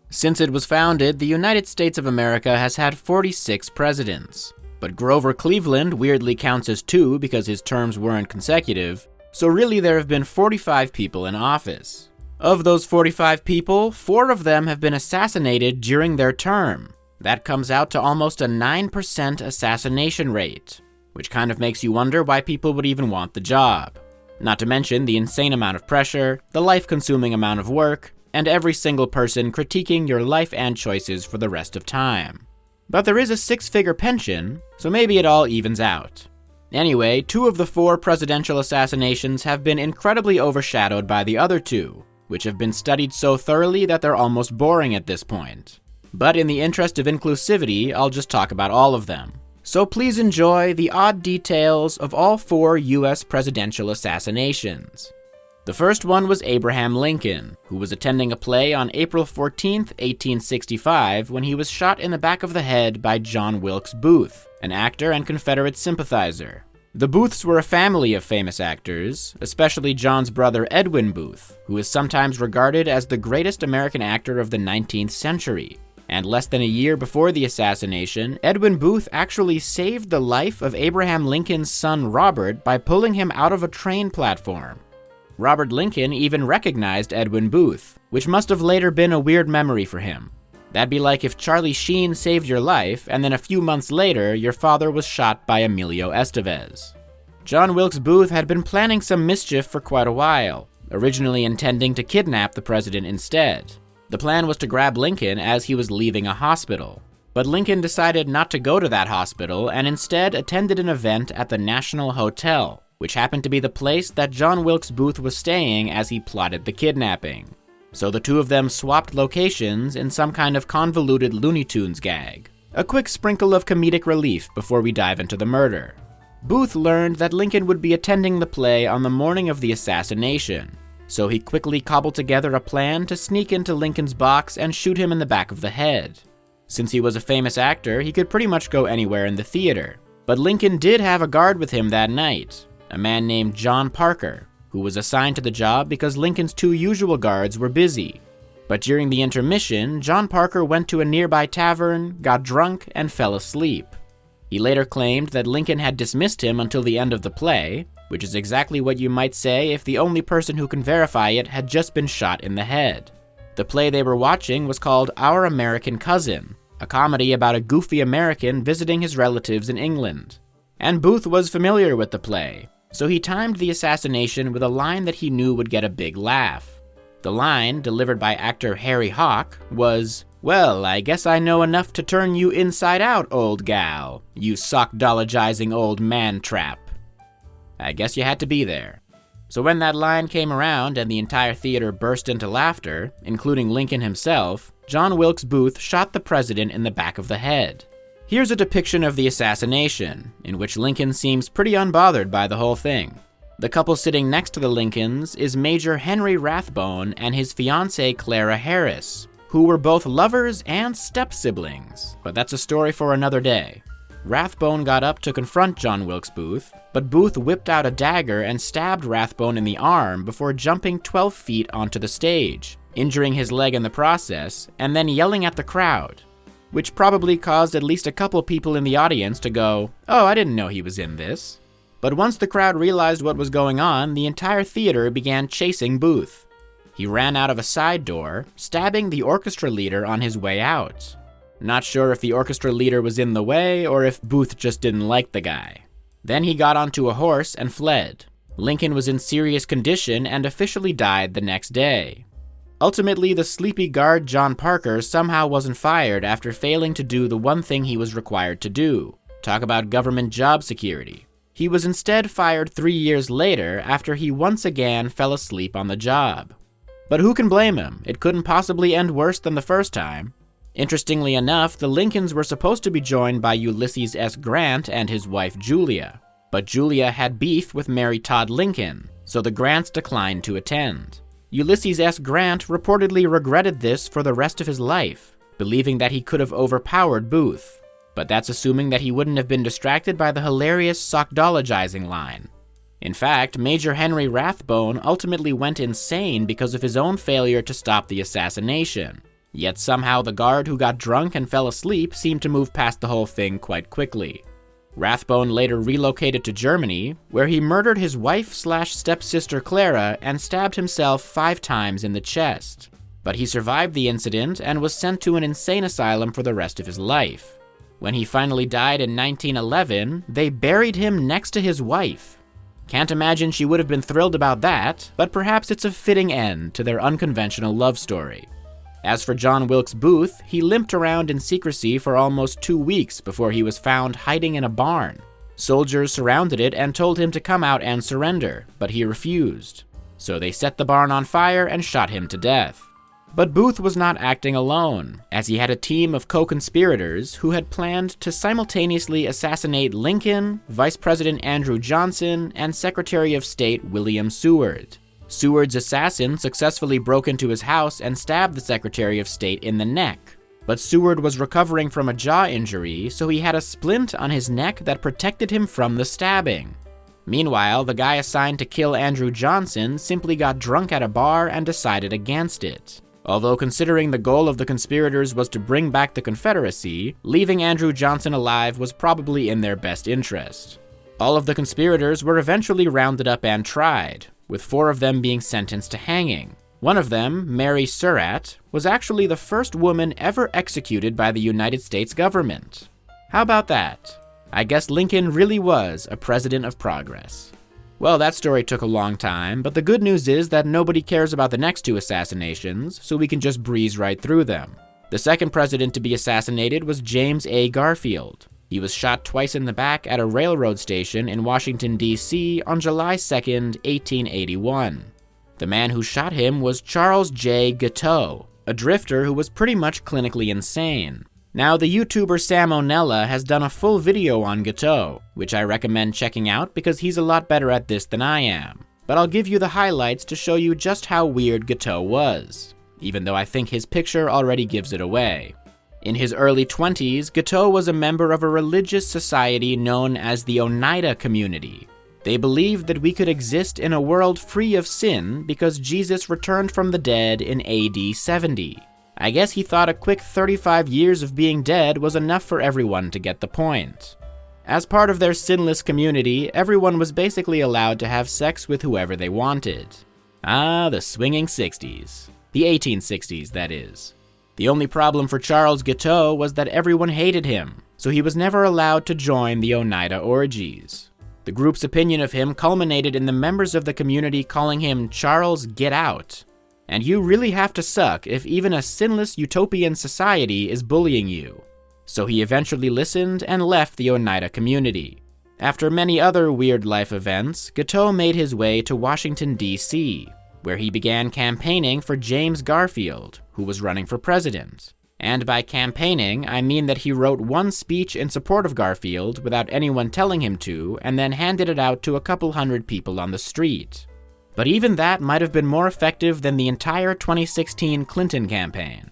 Since it was founded, the United States of America has had 46 presidents. But Grover Cleveland weirdly counts as 2 because his terms weren't consecutive, so really there have been 45 people in office. Of those 45 people, 4 of them have been assassinated during their term. That comes out to almost a 9% assassination rate, which kind of makes you wonder why people would even want the job. Not to mention the insane amount of pressure, the life-consuming amount of work, and every single person critiquing your life and choices for the rest of time. But there is a 6-figure pension, so maybe it all evens out. Anyway, 2 of the 4 presidential assassinations have been incredibly overshadowed by the other 2, which have been studied so thoroughly that they're almost boring at this point. But in the interest of inclusivity, I'll just talk about all of them. So please enjoy the odd details of all 4 US presidential assassinations. The first one was Abraham Lincoln, who was attending a play on April 14, 1865, when he was shot in the back of the head by John Wilkes Booth, an actor and Confederate sympathizer. The Booths were a family of famous actors, especially John's brother Edwin Booth, who is sometimes regarded as the greatest American actor of the 19th century. And less than a year before the assassination, Edwin Booth actually saved the life of Abraham Lincoln's son Robert by pulling him out of a train platform. Robert Lincoln even recognized Edwin Booth, which must have later been a weird memory for him. That'd be like if Charlie Sheen saved your life, and then a few months later, your father was shot by Emilio Estevez. John Wilkes Booth had been planning some mischief for quite a while, originally intending to kidnap the president instead. The plan was to grab Lincoln as he was leaving a hospital. But Lincoln decided not to go to that hospital and instead attended an event at the National Hotel, which happened to be the place that John Wilkes Booth was staying as he plotted the kidnapping. So the 2 of them swapped locations in some kind of convoluted Looney Tunes gag. A quick sprinkle of comedic relief before we dive into the murder. Booth learned that Lincoln would be attending the play on the morning of the assassination, so he quickly cobbled together a plan to sneak into Lincoln's box and shoot him in the back of the head. Since he was a famous actor, he could pretty much go anywhere in the theater. But Lincoln did have a guard with him that night, a man named John Parker, who was assigned to the job because Lincoln's 2 usual guards were busy. But during the intermission, John Parker went to a nearby tavern, got drunk, and fell asleep. He later claimed that Lincoln had dismissed him until the end of the play, which is exactly what you might say if the only person who can verify it had just been shot in the head. The play they were watching was called Our American Cousin, a comedy about a goofy American visiting his relatives in England. And Booth was familiar with the play, so he timed the assassination with a line that he knew would get a big laugh. The line, delivered by actor Harry Hawk, was, "Well, I guess I know enough to turn you inside out, old gal, you sock-dologizing old man-trap." I guess you had to be there. So when that line came around and the entire theater burst into laughter, including Lincoln himself, John Wilkes Booth shot the president in the back of the head. Here's a depiction of the assassination, in which Lincoln seems pretty unbothered by the whole thing. The couple sitting next to the Lincolns is Major Henry Rathbone and his fiancée Clara Harris, who were both lovers and step-siblings, but that's a story for another day. Rathbone got up to confront John Wilkes Booth, but Booth whipped out a dagger and stabbed Rathbone in the arm before jumping 12 feet onto the stage, injuring his leg in the process, and then yelling at the crowd, which probably caused at least a couple people in the audience to go, "Oh, I didn't know he was in this." But once the crowd realized what was going on, the entire theater began chasing Booth. He ran out of a side door, stabbing the orchestra leader on his way out. Not sure if the orchestra leader was in the way or if Booth just didn't like the guy. Then he got onto a horse and fled. Lincoln was in serious condition and officially died the next day. Ultimately, the sleepy guard John Parker somehow wasn't fired after failing to do the one thing he was required to do: talk about government job security. He was instead fired 3 years later after he once again fell asleep on the job. But who can blame him? It couldn't possibly end worse than the first time. Interestingly enough, the Lincolns were supposed to be joined by Ulysses S. Grant and his wife Julia, but Julia had beef with Mary Todd Lincoln, so the Grants declined to attend. Ulysses S. Grant reportedly regretted this for the rest of his life, believing that he could have overpowered Booth, but that's assuming that he wouldn't have been distracted by the hilarious sockdologizing line. In fact, Major Henry Rathbone ultimately went insane because of his own failure to stop the assassination. Yet somehow the guard who got drunk and fell asleep seemed to move past the whole thing quite quickly. Rathbone later relocated to Germany, where he murdered his wife/stepsister Clara and stabbed himself 5 times in the chest. But he survived the incident and was sent to an insane asylum for the rest of his life. When he finally died in 1911, they buried him next to his wife. Can't imagine she would have been thrilled about that, but perhaps it's a fitting end to their unconventional love story. As for John Wilkes Booth, he limped around in secrecy for almost 2 weeks before he was found hiding in a barn. Soldiers surrounded it and told him to come out and surrender, but he refused. So they set the barn on fire and shot him to death. But Booth was not acting alone, as he had a team of co-conspirators who had planned to simultaneously assassinate Lincoln, Vice President Andrew Johnson, and Secretary of State William Seward. Seward's assassin successfully broke into his house and stabbed the Secretary of State in the neck. But Seward was recovering from a jaw injury, so he had a splint on his neck that protected him from the stabbing. Meanwhile, the guy assigned to kill Andrew Johnson simply got drunk at a bar and decided against it. Although considering the goal of the conspirators was to bring back the Confederacy, leaving Andrew Johnson alive was probably in their best interest. All of the conspirators were eventually rounded up and tried, with 4 of them being sentenced to hanging. One of them, Mary Surratt, was actually the first woman ever executed by the United States government. How about that? I guess Lincoln really was a president of progress. Well, that story took a long time, but the good news is that nobody cares about the next 2 assassinations, so we can just breeze right through them. The second president to be assassinated was James A. Garfield. He was shot twice in the back at a railroad station in Washington, D.C. on July 2nd, 1881. The man who shot him was Charles J. Guiteau, a drifter who was pretty much clinically insane. Now, the YouTuber Sam O'Nella has done a full video on Guiteau, which I recommend checking out because he's a lot better at this than I am. But I'll give you the highlights to show you just how weird Guiteau was, even though I think his picture already gives it away. In his early 20s, Guiteau was a member of a religious society known as the Oneida Community. They believed that we could exist in a world free of sin because Jesus returned from the dead in AD 70. I guess he thought a quick 35 years of being dead was enough for everyone to get the point. As part of their sinless community, everyone was basically allowed to have sex with whoever they wanted. Ah, the swinging 60s. The 1860s, that is. The only problem for Charles Guiteau was that everyone hated him, so he was never allowed to join the Oneida orgies. The group's opinion of him culminated in the members of the community calling him Charles Get Out. And you really have to suck if even a sinless utopian society is bullying you. So he eventually listened and left the Oneida community. After many other weird life events, Guiteau made his way to Washington, D.C., where he began campaigning for James Garfield, who was running for president. And by campaigning, I mean that he wrote one speech in support of Garfield without anyone telling him to, and then handed it out to a couple hundred people on the street. But even that might have been more effective than the entire 2016 Clinton campaign.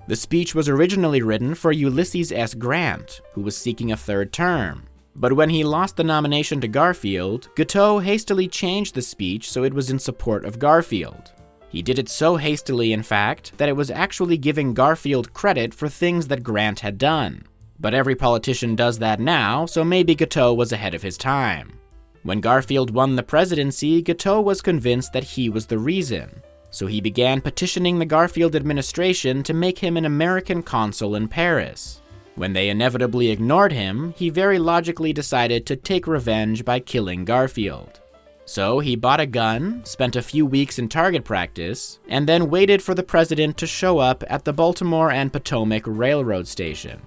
The speech was originally written for Ulysses S. Grant, who was seeking a 3rd term. But when he lost the nomination to Garfield, Guiteau hastily changed the speech so it was in support of Garfield. He did it so hastily, in fact, that it was actually giving Garfield credit for things that Grant had done. But every politician does that now, so maybe Guiteau was ahead of his time. When Garfield won the presidency, Guiteau was convinced that he was the reason, so he began petitioning the Garfield administration to make him an American consul in Paris. When they inevitably ignored him, he very logically decided to take revenge by killing Garfield. So he bought a gun, spent a few weeks in target practice, and then waited for the president to show up at the Baltimore and Potomac Railroad station.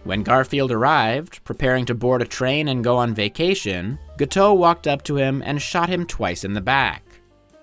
When Garfield arrived, preparing to board a train and go on vacation, Guiteau walked up to him and shot him twice in the back.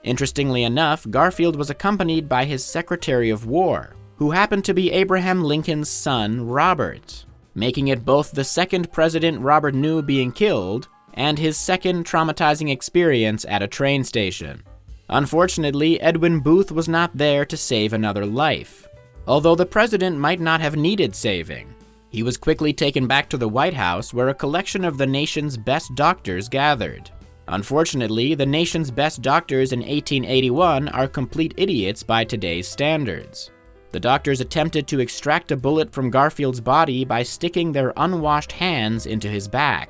Interestingly enough, Garfield was accompanied by his Secretary of War, who happened to be Abraham Lincoln's son, Robert, making it both the second president Robert knew being killed and his second traumatizing experience at a train station. Unfortunately, Edwin Booth was not there to save another life, although the president might not have needed saving. He was quickly taken back to the White House, where a collection of the nation's best doctors gathered. Unfortunately, the nation's best doctors in 1881 are complete idiots by today's standards. The doctors attempted to extract a bullet from Garfield's body by sticking their unwashed hands into his back.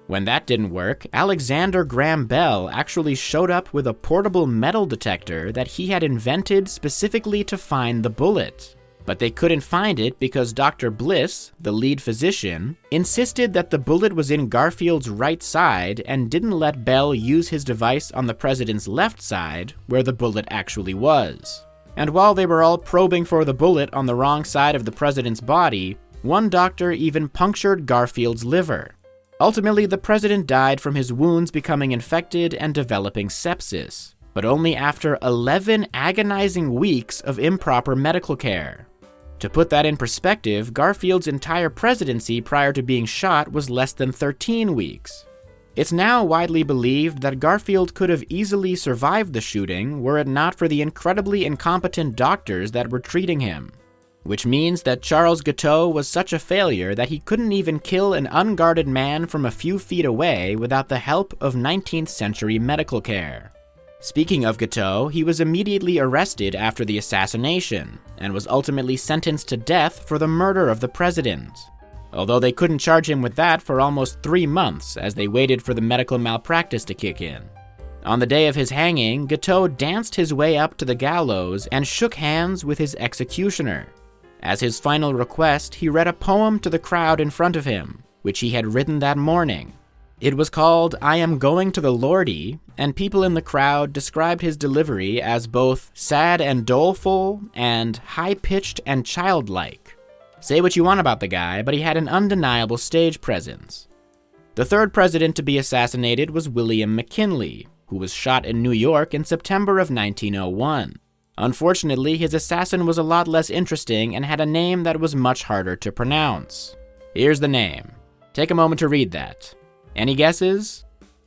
When that didn't work, Alexander Graham Bell actually showed up with a portable metal detector that he had invented specifically to find the bullet. But they couldn't find it because Dr. Bliss, the lead physician, insisted that the bullet was in Garfield's right side and didn't let Bell use his device on the president's left side, where the bullet actually was. And while they were all probing for the bullet on the wrong side of the president's body, one doctor even punctured Garfield's liver. Ultimately, the president died from his wounds becoming infected and developing sepsis, but only after 11 agonizing weeks of improper medical care. To put that in perspective, Garfield's entire presidency prior to being shot was less than 13 weeks. It's now widely believed that Garfield could have easily survived the shooting were it not for the incredibly incompetent doctors that were treating him. Which means that Charles Guiteau was such a failure that he couldn't even kill an unguarded man from a few feet away without the help of 19th century medical care. Speaking of Guiteau, he was immediately arrested after the assassination, and was ultimately sentenced to death for the murder of the president. Although they couldn't charge him with that for almost 3 months as they waited for the medical malpractice to kick in. On the day of his hanging, Guiteau danced his way up to the gallows and shook hands with his executioner. As his final request, he read a poem to the crowd in front of him, which he had written that morning. It was called "I Am Going to the Lordy," and people in the crowd described his delivery as both sad and doleful and high-pitched and childlike. Say what you want about the guy, but he had an undeniable stage presence. The third president to be assassinated was William McKinley, who was shot in New York in September of 1901. Unfortunately, his assassin was a lot less interesting and had a name that was much harder to pronounce. Here's the name. Take a moment to read that. Any guesses?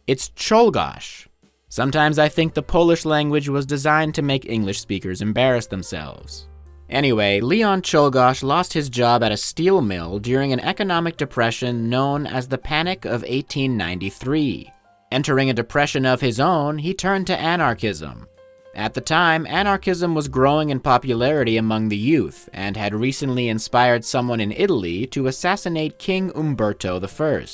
It's Czolgosz. Sometimes I think the Polish language was designed to make English speakers embarrass themselves. Anyway, Leon Czolgosz lost his job at a steel mill during an economic depression known as the Panic of 1893. Entering a depression of his own, he turned to anarchism. At the time, anarchism was growing in popularity among the youth and had recently inspired someone in Italy to assassinate King Umberto I.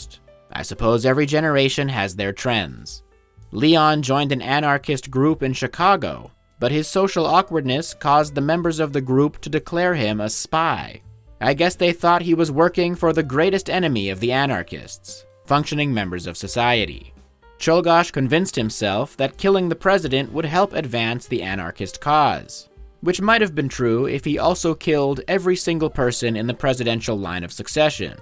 I suppose every generation has their trends. Leon joined an anarchist group in Chicago, but his social awkwardness caused the members of the group to declare him a spy. I guess they thought he was working for the greatest enemy of the anarchists, functioning members of society. Czolgosz convinced himself that killing the president would help advance the anarchist cause, which might have been true if he also killed every single person in the presidential line of succession.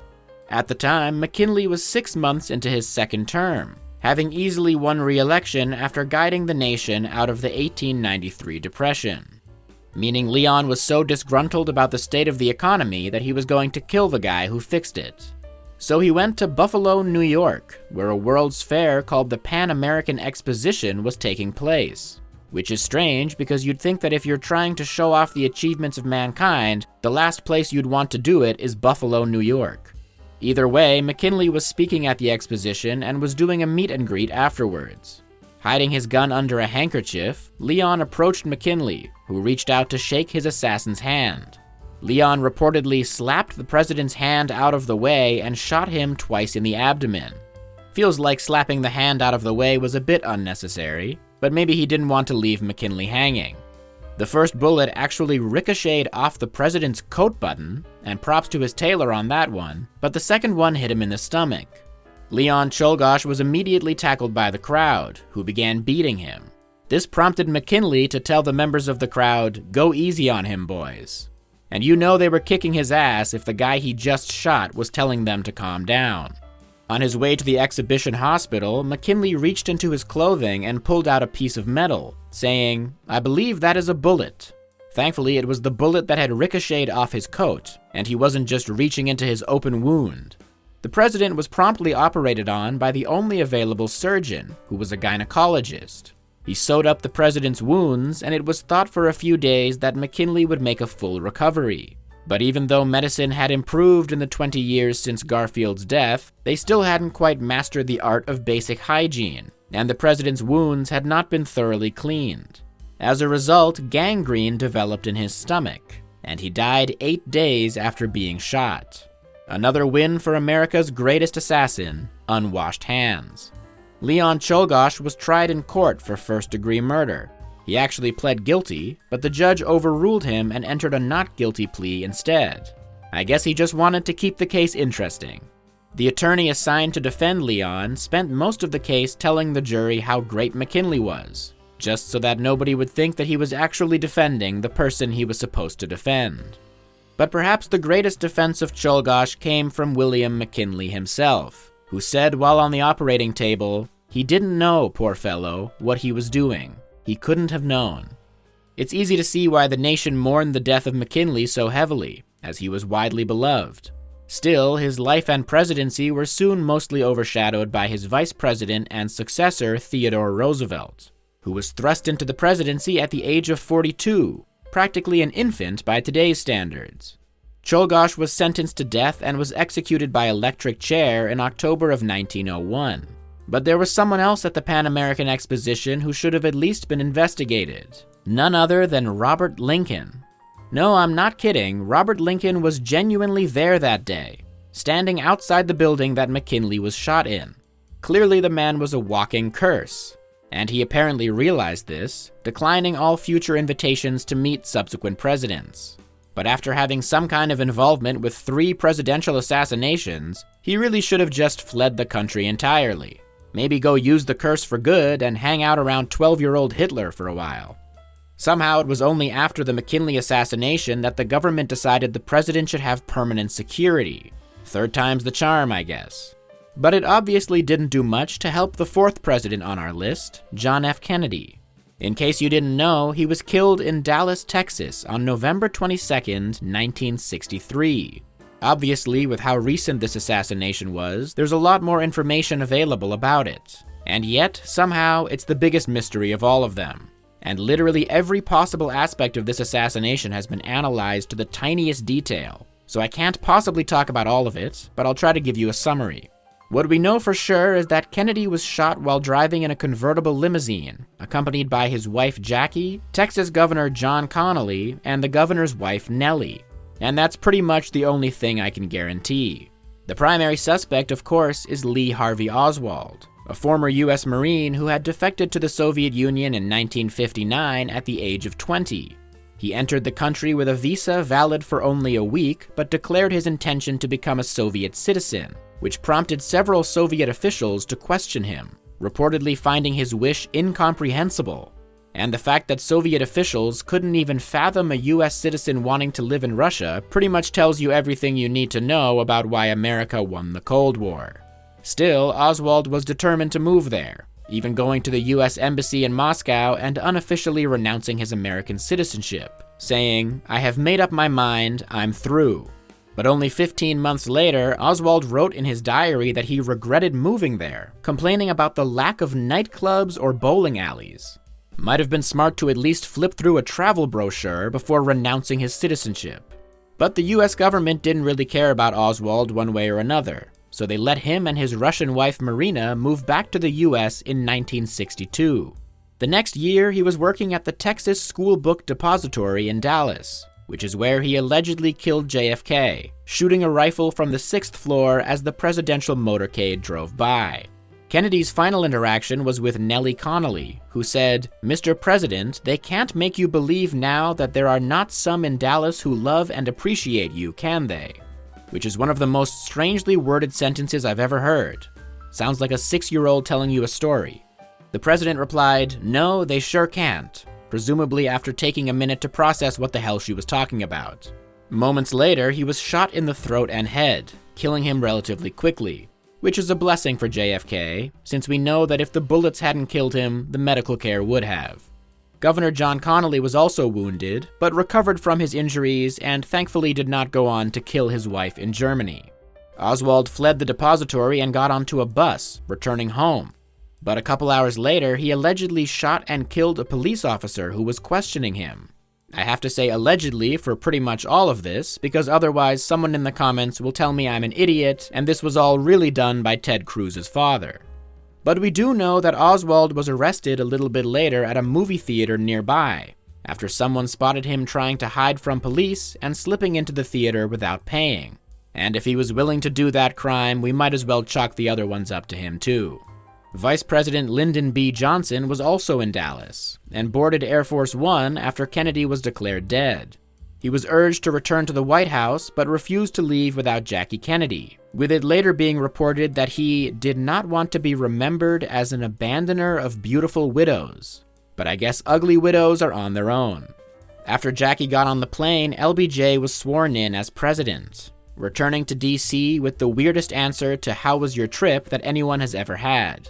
At the time, McKinley was 6 months into his second term, having easily won re-election after guiding the nation out of the 1893 Depression. Meaning Leon was so disgruntled about the state of the economy that he was going to kill the guy who fixed it. So he went to Buffalo, New York, where a World's Fair called the Pan American Exposition was taking place. Which is strange because you'd think that if you're trying to show off the achievements of mankind, the last place you'd want to do it is Buffalo, New York. Either way, McKinley was speaking at the exposition and was doing a meet and greet afterwards. Hiding his gun under a handkerchief, Leon approached McKinley, who reached out to shake his assassin's hand. Leon reportedly slapped the president's hand out of the way and shot him twice in the abdomen. Feels like slapping the hand out of the way was a bit unnecessary, but maybe he didn't want to leave McKinley hanging. The first bullet actually ricocheted off the president's coat button, and props to his tailor on that one, but the second one hit him in the stomach. Leon Czolgosz was immediately tackled by the crowd, who began beating him. This prompted McKinley to tell the members of the crowd, "Go easy on him, boys." And you know they were kicking his ass if the guy he just shot was telling them to calm down. On his way to the exhibition hospital, McKinley reached into his clothing and pulled out a piece of metal, saying, "I believe that is a bullet." Thankfully, it was the bullet that had ricocheted off his coat, and he wasn't just reaching into his open wound. The president was promptly operated on by the only available surgeon, who was a gynecologist. He sewed up the president's wounds, and it was thought for a few days that McKinley would make a full recovery. But even though medicine had improved in the 20 years since Garfield's death, they still hadn't quite mastered the art of basic hygiene, and the president's wounds had not been thoroughly cleaned. As a result, gangrene developed in his stomach, and he died 8 days after being shot. Another win for America's greatest assassin, unwashed hands. Leon Czolgosz was tried in court for first-degree murder. He actually pled guilty, but the judge overruled him and entered a not guilty plea instead. I guess he just wanted to keep the case interesting. The attorney assigned to defend Leon spent most of the case telling the jury how great McKinley was, just so that nobody would think that he was actually defending the person he was supposed to defend. But perhaps the greatest defense of Czolgosz came from William McKinley himself, who said while on the operating table, he didn't know, poor fellow, what he was doing. He couldn't have known. It's easy to see why the nation mourned the death of McKinley so heavily, as he was widely beloved. Still, his life and presidency were soon mostly overshadowed by his vice president and successor, Theodore Roosevelt, who was thrust into the presidency at the age of 42, practically an infant by today's standards. Czolgosz was sentenced to death and was executed by electric chair in October of 1901. But there was someone else at the Pan American Exposition who should have at least been investigated. None other than Robert Lincoln. No, I'm not kidding, Robert Lincoln was genuinely there that day, standing outside the building that McKinley was shot in. Clearly the man was a walking curse, and he apparently realized this, declining all future invitations to meet subsequent presidents. But after having some kind of involvement with 3 presidential assassinations, he really should have just fled the country entirely. Maybe go use the curse for good and hang out around 12-year-old Hitler for a while. Somehow it was only after the McKinley assassination that the government decided the president should have permanent security. 3rd time's the charm, I guess. But it obviously didn't do much to help the 4th president on our list, John F. Kennedy. In case you didn't know, he was killed in Dallas, Texas on November 22nd, 1963. Obviously, with how recent this assassination was, there's a lot more information available about it. And yet, somehow, it's the biggest mystery of all of them. And literally every possible aspect of this assassination has been analyzed to the tiniest detail. So I can't possibly talk about all of it, but I'll try to give you a summary. What we know for sure is that Kennedy was shot while driving in a convertible limousine, accompanied by his wife Jackie, Texas Governor John Connally, and the governor's wife Nellie. And that's pretty much the only thing I can guarantee. The primary suspect, of course, is Lee Harvey Oswald, a former US Marine who had defected to the Soviet Union in 1959 at the age of 20. He entered the country with a visa valid for only a week, but declared his intention to become a Soviet citizen, which prompted several Soviet officials to question him, reportedly finding his wish incomprehensible. And the fact that Soviet officials couldn't even fathom a US citizen wanting to live in Russia pretty much tells you everything you need to know about why America won the Cold War. Still, Oswald was determined to move there, even going to the US Embassy in Moscow and unofficially renouncing his American citizenship, saying, "I have made up my mind, I'm through." But only 15 months later, Oswald wrote in his diary that he regretted moving there, complaining about the lack of nightclubs or bowling alleys. Might have been smart to at least flip through a travel brochure before renouncing his citizenship. But the US government didn't really care about Oswald one way or another, so they let him and his Russian wife Marina move back to the US in 1962. The next year, he was working at the Texas School Book Depository in Dallas, which is where he allegedly killed JFK, shooting a rifle from the 6th floor as the presidential motorcade drove by. Kennedy's final interaction was with Nellie Connally, who said, "Mr. President, they can't make you believe now that there are not some in Dallas who love and appreciate you, can they?" Which is one of the most strangely worded sentences I've ever heard. Sounds like a 6-year-old telling you a story. The president replied, "No, they sure can't," presumably after taking a minute to process what the hell she was talking about. Moments later, he was shot in the throat and head, killing him relatively quickly, which is a blessing for JFK, since we know that if the bullets hadn't killed him, the medical care would have. Governor John Connally was also wounded, but recovered from his injuries and thankfully did not go on to kill his wife in Germany. Oswald fled the depository and got onto a bus, returning home. But a couple hours later, he allegedly shot and killed a police officer who was questioning him. I have to say allegedly for pretty much all of this, because otherwise someone in the comments will tell me I'm an idiot and this was all really done by Ted Cruz's father. But we do know that Oswald was arrested a little bit later at a movie theater nearby, after someone spotted him trying to hide from police and slipping into the theater without paying. And if he was willing to do that crime, we might as well chalk the other ones up to him too. Vice President Lyndon B. Johnson was also in Dallas, and boarded Air Force One after Kennedy was declared dead. He was urged to return to the White House, but refused to leave without Jackie Kennedy, with it later being reported that he did not want to be remembered as an abandoner of beautiful widows. But I guess ugly widows are on their own. After Jackie got on the plane, LBJ was sworn in as president, returning to DC with the weirdest answer to "How was your trip?" that anyone has ever had.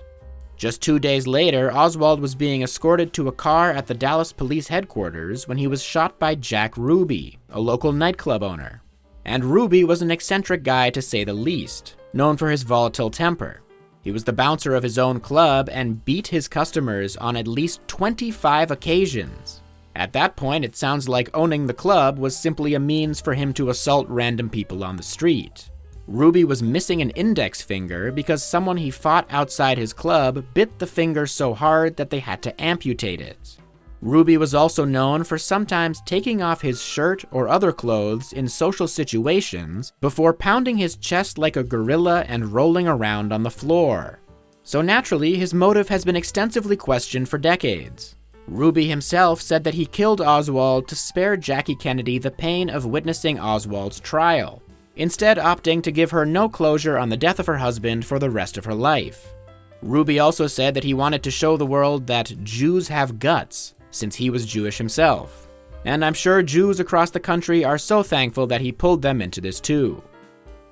Just 2 days later, Oswald was being escorted to a car at the Dallas police headquarters when he was shot by Jack Ruby, a local nightclub owner. And Ruby was an eccentric guy to say the least, known for his volatile temper. He was the bouncer of his own club and beat his customers on at least 25 occasions. At that point, it sounds like owning the club was simply a means for him to assault random people on the street. Ruby was missing an index finger because someone he fought outside his club bit the finger so hard that they had to amputate it. Ruby was also known for sometimes taking off his shirt or other clothes in social situations before pounding his chest like a gorilla and rolling around on the floor. So naturally, his motive has been extensively questioned for decades. Ruby himself said that he killed Oswald to spare Jackie Kennedy the pain of witnessing Oswald's trial, instead opting to give her no closure on the death of her husband for the rest of her life. Ruby also said that he wanted to show the world that Jews have guts, since he was Jewish himself. And I'm sure Jews across the country are so thankful that he pulled them into this too.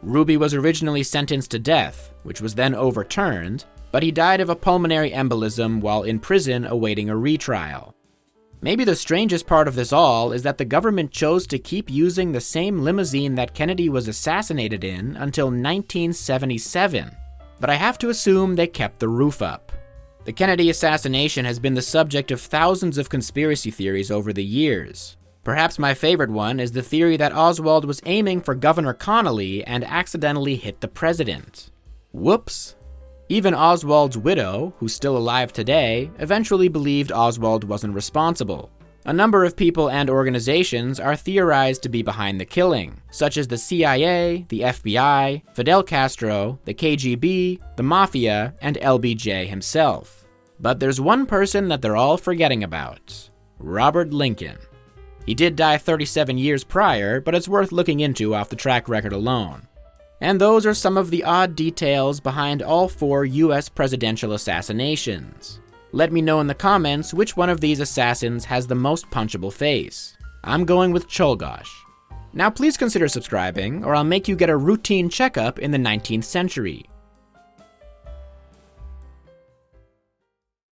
Ruby was originally sentenced to death, which was then overturned, but he died of a pulmonary embolism while in prison awaiting a retrial. Maybe the strangest part of this all is that the government chose to keep using the same limousine that Kennedy was assassinated in until 1977, but I have to assume they kept the roof up. The Kennedy assassination has been the subject of thousands of conspiracy theories over the years. Perhaps my favorite one is the theory that Oswald was aiming for Governor Connolly and accidentally hit the president. Whoops. Even Oswald's widow, who's still alive today, eventually believed Oswald wasn't responsible. A number of people and organizations are theorized to be behind the killing, such as the CIA, the FBI, Fidel Castro, the KGB, the Mafia, and LBJ himself. But there's one person that they're all forgetting about: Robert Lincoln. He did die 37 years prior, but it's worth looking into off the track record alone. And those are some of the odd details behind all 4 US presidential assassinations. Let me know in the comments which one of these assassins has the most punchable face. I'm going with Czolgosz. Now please consider subscribing, or I'll make you get a routine checkup in the 19th century.